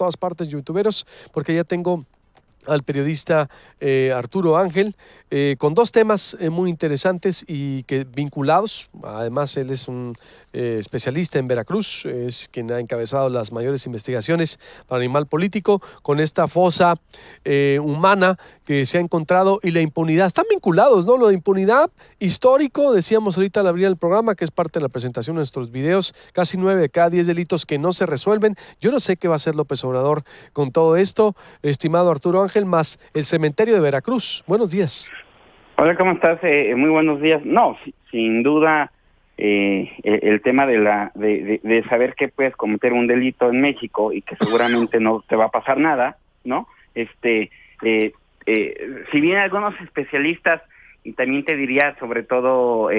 todas partes, youtuberos, porque ya tengo al periodista Arturo Ángel, con dos temas muy interesantes y que vinculados. Además, él es un especialista en Veracruz, es quien ha encabezado las mayores investigaciones para Animal Político, con esta fosa humana que se ha encontrado y la impunidad. Están vinculados, ¿no? Lo de impunidad histórico, decíamos ahorita al abrir el programa, que es parte de la presentación de nuestros videos, casi 9 de cada 10 delitos que no se resuelven. Yo no sé qué va a hacer López Obrador con todo esto, estimado Arturo Ángel, más el cementerio de Veracruz. Buenos días. Hola, ¿cómo estás? Muy buenos días. No, sin duda, el tema de saber que puedes cometer un delito en México y que seguramente no te va a pasar nada, ¿no? Si bien algunos especialistas, y también te diría, sobre todo,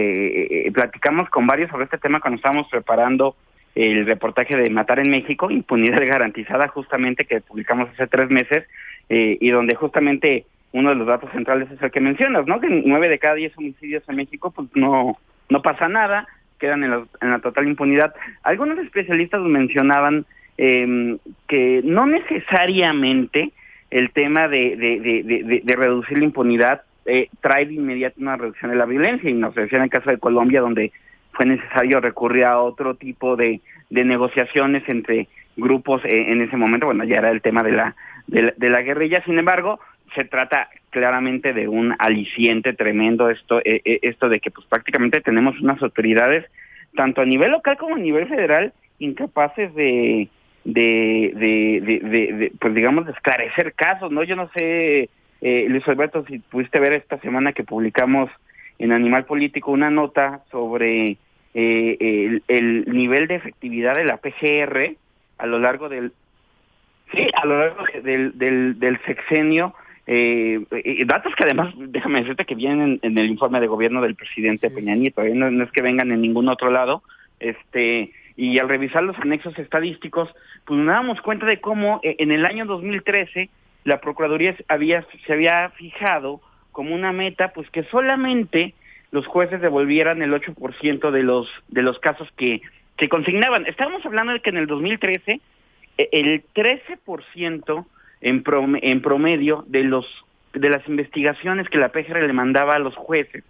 platicamos con varios sobre este tema cuando estábamos preparando el reportaje de Matar en México, impunidad garantizada, justamente, que publicamos hace 3 meses, y donde justamente uno de los datos centrales es el que mencionas, ¿no? Que 9 de cada 10 homicidios en México, pues no pasa nada, quedan en la total impunidad. Algunos especialistas mencionaban que no necesariamente el tema de reducir la impunidad trae de inmediato una reducción de la violencia, y nos decía en el caso de Colombia, donde fue necesario recurrir a otro tipo de negociaciones entre grupos en ese momento. Bueno, ya era el tema de la guerrilla. Sin embargo, se trata claramente de un aliciente tremendo esto de que pues prácticamente tenemos unas autoridades tanto a nivel local como a nivel federal incapaces de pues digamos de esclarecer casos, ¿no? Yo no sé, Luis Alberto, si pudiste ver esta semana que publicamos en Animal Político una nota sobre el nivel de efectividad de la PGR a lo largo del sexenio, datos que además, déjame decirte, que vienen en el informe de gobierno del presidente Peña Nieto, no es que vengan en ningún otro lado, y al revisar los anexos estadísticos, pues nos damos cuenta de cómo en el año 2013 la Procuraduría se había fijado como una meta, pues que solamente los jueces devolvieran el 8% de los casos que consignaban. Estábamos hablando de que en el 2013 el 13% en promedio de las investigaciones que la PGR le mandaba a los jueces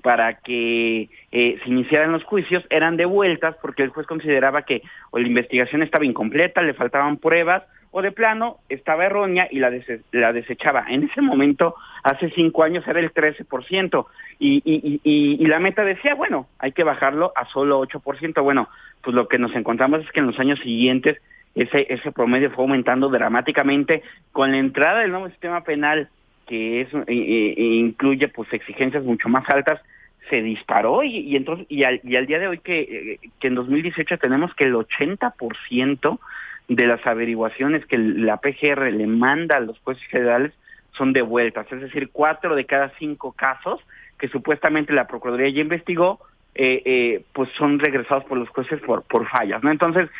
para que se iniciaran los juicios eran devueltas porque el juez consideraba que o la investigación estaba incompleta, le faltaban pruebas, o de plano estaba errónea y la desechaba. En ese momento, hace 5 años, era el 13%, y la meta decía, bueno, hay que bajarlo a solo 8%. Bueno, pues lo que nos encontramos es que en los años siguientes ese promedio fue aumentando dramáticamente con la entrada del nuevo sistema penal, que incluye pues exigencias mucho más altas. Se disparó y entonces al día de hoy que en 2018 tenemos que el 80% de las averiguaciones que la PGR le manda a los jueces federales son devueltas, es decir, 4 de cada 5 casos que supuestamente la Procuraduría ya investigó, pues son regresados por los jueces por fallas, ¿no? Entonces,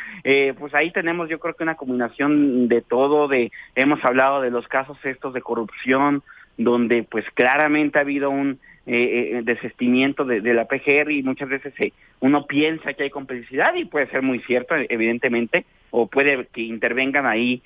pues ahí tenemos, yo creo que una combinación de todo, hemos hablado de los casos estos de corrupción, donde pues claramente ha habido un desistimiento de la PGR, y muchas veces uno piensa que hay complicidad, y puede ser muy cierto, evidentemente, o puede que intervengan ahí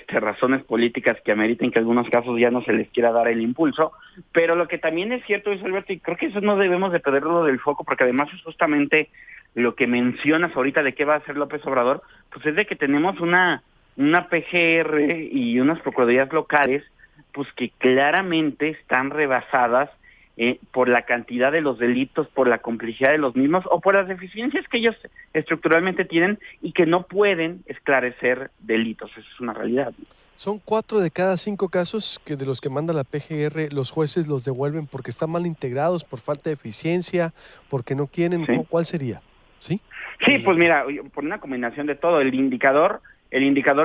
razones políticas que ameriten que en algunos casos ya no se les quiera dar el impulso, pero lo que también es cierto, es, Alberto, y creo que eso no debemos de perderlo del foco, porque además es justamente lo que mencionas ahorita de qué va a hacer López Obrador, pues es de que tenemos una PGR y unas procuradurías locales, pues que claramente están rebasadas por la cantidad de los delitos, por la complejidad de los mismos, o por las deficiencias que ellos estructuralmente tienen y que no pueden esclarecer delitos. Eso es una realidad. Son 4 de cada 5 casos que de los que manda la PGR, los jueces los devuelven porque están mal integrados, por falta de eficiencia, porque no quieren. ¿Sí? ¿Cuál sería? ¿Sí? Sí, pues mira, por una combinación de todo. El indicador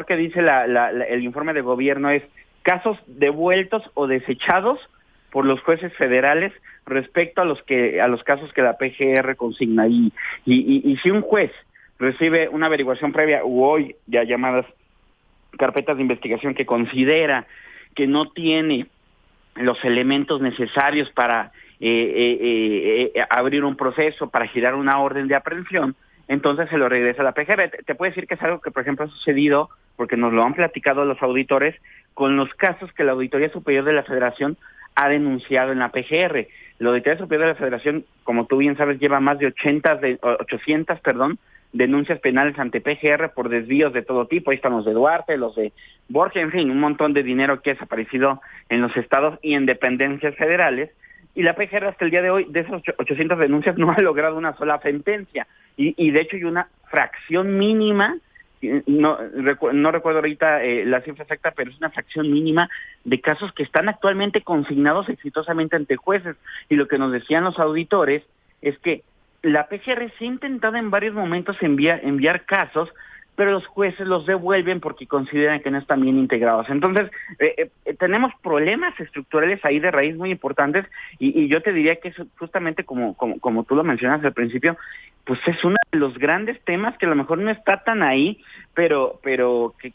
que dice el informe de gobierno es casos devueltos o desechados por los jueces federales respecto a los casos que la PGR consigna. Y si un juez recibe una averiguación previa, u hoy ya llamadas carpetas de investigación, que considera que no tiene los elementos necesarios para abrir un proceso, para girar una orden de aprehensión, entonces se lo regresa a la PGR. Te puedo decir que es algo que, por ejemplo, ha sucedido, porque nos lo han platicado los auditores, con los casos que la Auditoría Superior de la Federación ha denunciado en la PGR. La Auditoría Superior de la Federación, como tú bien sabes, lleva más de 800 denuncias penales ante PGR por desvíos de todo tipo. Ahí están los de Duarte, los de Borges, en fin, un montón de dinero que ha desaparecido en los estados y en dependencias federales. Y la PGR hasta el día de hoy, de esas 800 denuncias, no ha logrado una sola sentencia. Y de hecho hay una fracción mínima, no recuerdo ahorita la cifra exacta, pero es una fracción mínima de casos que están actualmente consignados exitosamente ante jueces. Y lo que nos decían los auditores es que la PGR se ha intentado en varios momentos enviar casos, pero los jueces los devuelven porque consideran que no están bien integrados. Entonces, tenemos problemas estructurales ahí de raíz muy importantes, y yo te diría que eso, justamente como tú lo mencionas al principio, pues es uno de los grandes temas que a lo mejor no está tan ahí, pero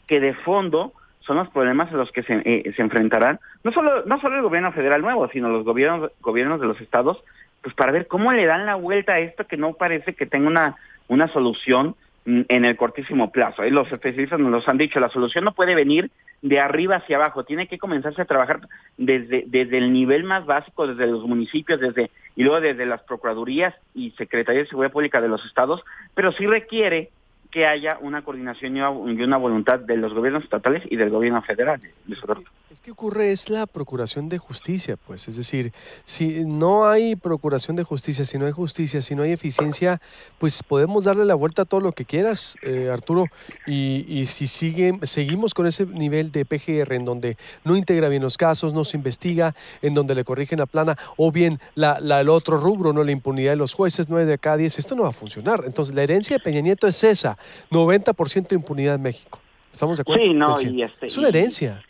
que de fondo son los problemas a los que se enfrentarán, no solo el gobierno federal nuevo, sino los gobiernos de los estados, pues para ver cómo le dan la vuelta a esto que no parece que tenga una solución en el cortísimo plazo. Los especialistas nos los han dicho, la solución no puede venir de arriba hacia abajo, tiene que comenzarse a trabajar desde el nivel más básico, desde los municipios, y luego desde las procuradurías y Secretaría de Seguridad Pública de los estados, pero sí requiere que haya una coordinación y una voluntad de los gobiernos estatales y del gobierno federal. Es que ocurre es la procuración de justicia, pues, es decir, si no hay procuración de justicia, si no hay justicia, si no hay eficiencia, pues podemos darle la vuelta a todo lo que quieras, Arturo, y si seguimos con ese nivel de PGR en donde no integra bien los casos, no se investiga, en donde le corrigen la plana, o bien el otro rubro, no la impunidad de los jueces, 9 de cada 10, esto no va a funcionar. Entonces, la herencia de Peña Nieto es esa, 90% de impunidad en México. ¿Estamos de acuerdo? Sí, no, es una herencia.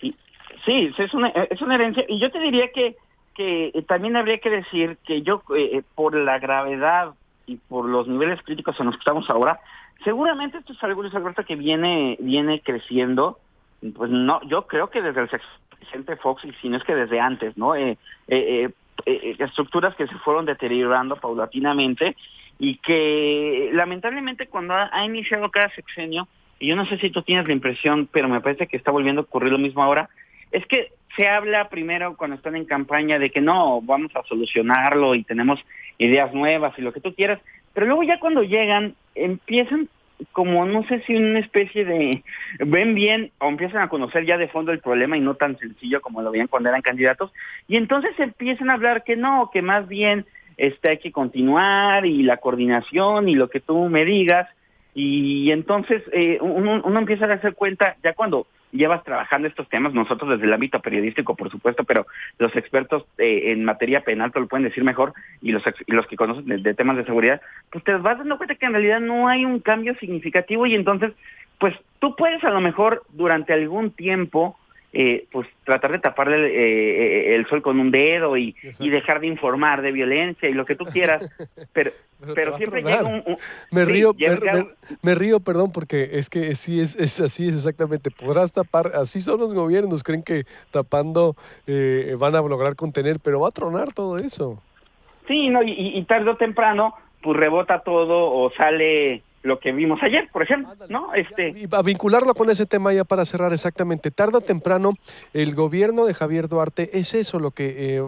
Sí, es una herencia, y yo te diría que también habría que decir que yo, por la gravedad y por los niveles críticos en los que estamos ahora, seguramente esto es algo, Luis Alberto, que viene creciendo, pues no, yo creo que desde el presidente Fox, y si no es que desde antes, ¿no? Estructuras que se fueron deteriorando paulatinamente, y que lamentablemente cuando ha iniciado cada sexenio, y yo no sé si tú tienes la impresión, pero me parece que está volviendo a ocurrir lo mismo ahora, es que se habla primero cuando están en campaña de que no, vamos a solucionarlo y tenemos ideas nuevas y lo que tú quieras, pero luego ya cuando llegan empiezan como, no sé si una especie de, ven bien o empiezan a conocer ya de fondo el problema y no tan sencillo como lo veían cuando eran candidatos, y entonces empiezan a hablar que no, que más bien hay que continuar y la coordinación y lo que tú me digas, y entonces uno empieza a darse cuenta ya cuando llevas trabajando estos temas, nosotros desde el ámbito periodístico, por supuesto, pero los expertos en materia penal te lo pueden decir mejor, y los que conocen de temas de seguridad, pues te vas dando cuenta que en realidad no hay un cambio significativo, y entonces, pues tú puedes a lo mejor durante algún tiempo pues tratar de taparle el sol con un dedo y dejar de informar de violencia y lo que tú quieras, pero siempre llega me río, perdón, porque es que sí es así, es exactamente. Podrás tapar, así son los gobiernos, creen que tapando van a lograr contener, pero va a tronar todo eso. Sí, no, y tarde o temprano, pues rebota todo o sale lo que vimos ayer, por ejemplo, ándale, ¿no? Y a vincularlo con ese tema ya para cerrar exactamente, tarde o temprano el gobierno de Javier Duarte es eso lo que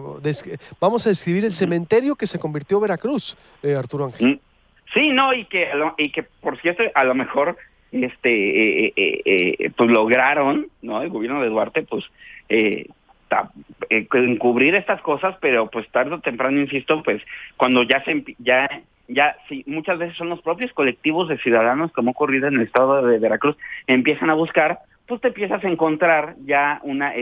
vamos a describir el cementerio que se convirtió Veracruz, Arturo Ángel. Sí, no, y que por cierto a lo mejor pues lograron, ¿no? El gobierno de Duarte pues encubrir estas cosas, pero pues tarde o temprano, insisto, pues cuando ya sí, muchas veces son los propios colectivos de ciudadanos, como ha ocurrido en el estado de Veracruz, empiezan a buscar, pues te empiezas a encontrar ya una,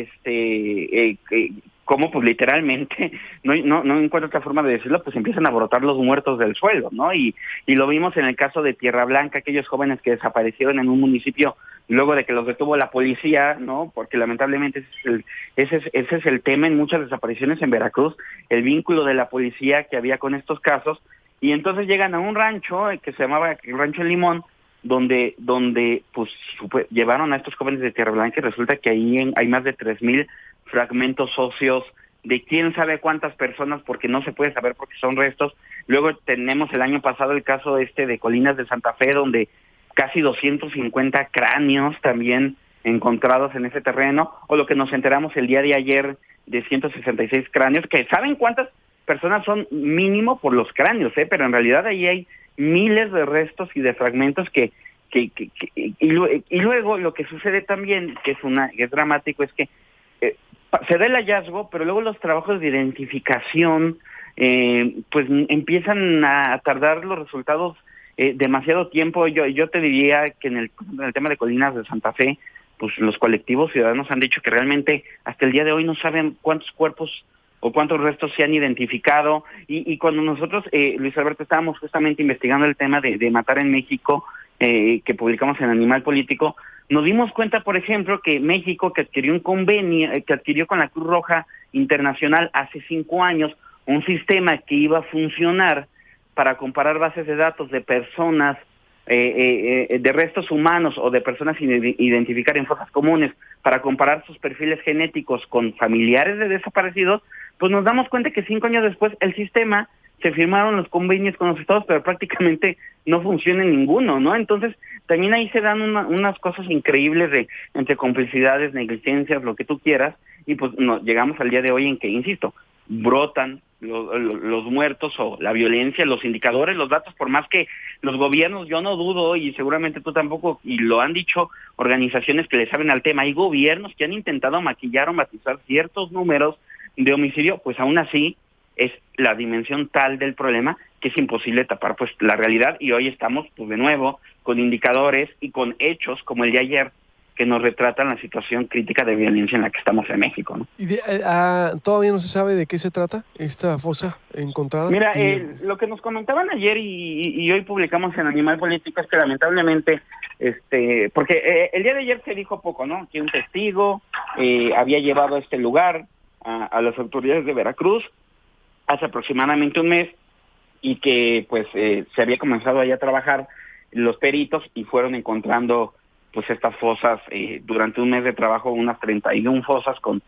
como pues literalmente, no encuentro otra forma de decirlo, pues empiezan a brotar los muertos del suelo, ¿no? Y lo vimos en el caso de Tierra Blanca, aquellos jóvenes que desaparecieron en un municipio luego de que los detuvo la policía, ¿no? Porque lamentablemente ese es el tema en muchas desapariciones en Veracruz, el vínculo de la policía que había con estos casos. Y entonces llegan a un rancho que se llamaba el Rancho El Limón, donde pues llevaron a estos jóvenes de Tierra Blanca, y resulta que ahí hay más de 3,000 fragmentos óseos de quién sabe cuántas personas, porque no se puede saber porque son restos. Luego tenemos el año pasado el caso de Colinas de Santa Fe, donde casi 250 cráneos también encontrados en ese terreno, o lo que nos enteramos el día de ayer de 166 cráneos, que ¿saben cuántas personas son mínimo por los cráneos? Pero en realidad ahí hay miles de restos y de fragmentos y luego lo que sucede también, que es dramático, es que se da el hallazgo, pero luego los trabajos de identificación pues empiezan a tardar los resultados demasiado tiempo. Yo te diría que en el tema de Colinas de Santa Fe, pues los colectivos ciudadanos han dicho que realmente hasta el día de hoy no saben cuántos cuerpos o cuántos restos se han identificado, y cuando nosotros, Luis Alberto, estábamos justamente investigando el tema de Matar en México, que publicamos en Animal Político, nos dimos cuenta, por ejemplo, que México, que adquirió un convenio, que adquirió con la Cruz Roja Internacional hace 5 años, un sistema que iba a funcionar para comparar bases de datos de personas, de restos humanos o de personas sin identificar en fosas comunes, para comparar sus perfiles genéticos con familiares de desaparecidos, pues nos damos cuenta que 5 años después el sistema, se firmaron los convenios con los estados, pero prácticamente no funciona ninguno, ¿no? Entonces, también ahí se dan unas cosas increíbles entre complicidades, negligencias, lo que tú quieras, y pues llegamos al día de hoy en que, insisto, brotan los muertos o la violencia, los indicadores, los datos, por más que los gobiernos, yo no dudo, y seguramente tú tampoco, y lo han dicho organizaciones que le saben al tema, hay gobiernos que han intentado maquillar o matizar ciertos números de homicidio, pues aún así es la dimensión tal del problema que es imposible tapar pues la realidad, y hoy estamos pues de nuevo con indicadores y con hechos como el de ayer que nos retratan la situación crítica de violencia en la que estamos en México, ¿no? ¿Y todavía no se sabe de qué se trata esta fosa encontrada? Mira, lo que nos comentaban ayer y hoy publicamos en Animal Político es que lamentablemente, porque el día de ayer se dijo poco, ¿no? Que un testigo había llevado a este lugar a las autoridades de Veracruz hace aproximadamente un mes, y que pues se había comenzado ahí a trabajar los peritos y fueron encontrando pues estas fosas durante un mes de trabajo, unas 31 fosas con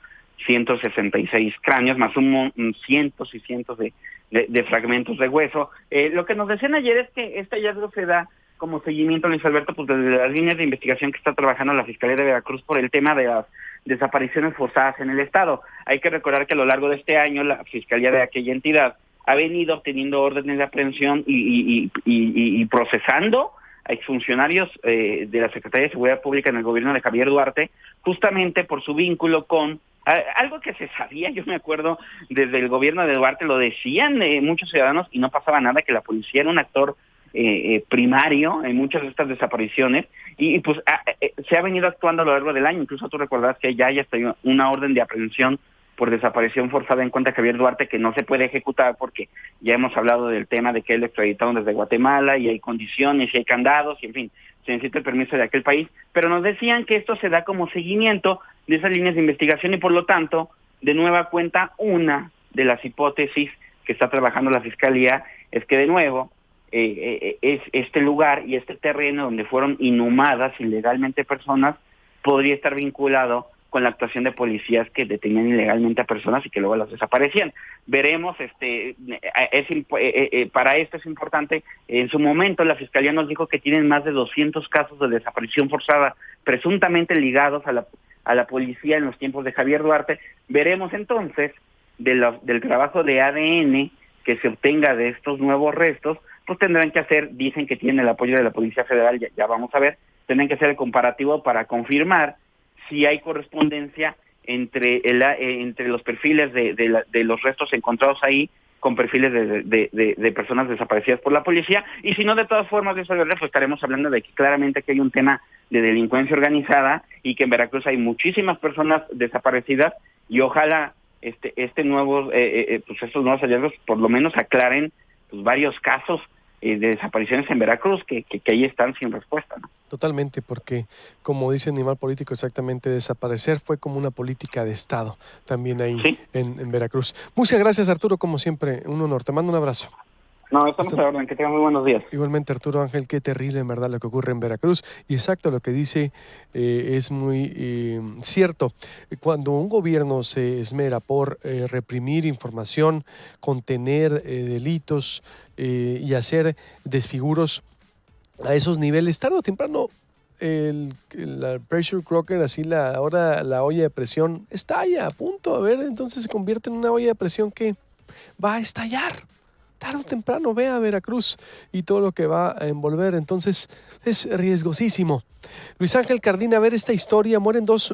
166 cráneos, más cientos y cientos de fragmentos de hueso. Lo que nos decían ayer es que este hallazgo se da como seguimiento, Luis Alberto, pues desde las líneas de investigación que está trabajando la Fiscalía de Veracruz por el tema de las desapariciones forzadas en el estado. Hay que recordar que a lo largo de este año la Fiscalía de aquella entidad ha venido obteniendo órdenes de aprehensión y procesando a exfuncionarios de la Secretaría de Seguridad Pública en el gobierno de Javier Duarte, justamente por su vínculo con algo que se sabía. Yo me acuerdo desde el gobierno de Duarte, lo decían muchos ciudadanos y no pasaba nada, que la policía era un actor primario en muchas de estas desapariciones, y pues se ha venido actuando a lo largo del año. Incluso tú recordarás que ya está una orden de aprehensión por desaparición forzada en contra de Javier Duarte, que no se puede ejecutar porque ya hemos hablado del tema de que él lo extraditaron desde Guatemala y hay condiciones y hay candados y en fin, se necesita el permiso de aquel país, pero nos decían que esto se da como seguimiento de esas líneas de investigación y por lo tanto, de nueva cuenta, una de las hipótesis que está trabajando la Fiscalía es que de nuevo es este lugar y este terreno donde fueron inhumadas ilegalmente personas podría estar vinculado con la actuación de policías que detenían ilegalmente a personas y que luego las desaparecían. Veremos, para esto es importante, en su momento la Fiscalía nos dijo que tienen más de 200 casos de desaparición forzada, presuntamente ligados a la policía en los tiempos de Javier Duarte. Veremos entonces del trabajo de ADN que se obtenga de estos nuevos restos, pues tendrán que hacer, dicen que tienen el apoyo de la Policía Federal, ya vamos a ver, tendrán que hacer el comparativo para confirmar si hay correspondencia entre los perfiles de los restos encontrados ahí con perfiles de personas desaparecidas por la policía, y si no, de todas formas, de eso pues estaremos hablando de que claramente aquí hay un tema de delincuencia organizada y que en Veracruz hay muchísimas personas desaparecidas, y ojalá estos nuevos hallazgos por lo menos aclaren pues varios casos de desapariciones en Veracruz que ahí están sin respuesta, ¿no? Totalmente, porque como dice Animal Político, exactamente, desaparecer fue como una política de Estado también ahí, ¿sí?, en Veracruz. Muchas gracias, Arturo, como siempre, un honor. Te mando un abrazo. No, estamos a la orden. Que tengan muy buenos días. Igualmente, Arturo Ángel, qué terrible en verdad lo que ocurre en Veracruz. Y exacto, lo que dice es muy cierto. Cuando un gobierno se esmera por reprimir información, contener delitos y hacer desfiguros a esos niveles, tarde o temprano la pressure cooker, así ahora la olla de presión, estalla a punto. A ver, entonces se convierte en una olla de presión que va a estallar. Tarde o temprano, ve a Veracruz y todo lo que va a envolver. Entonces es riesgosísimo. Luis Ángel Cardín, a ver esta historia. Mueren dos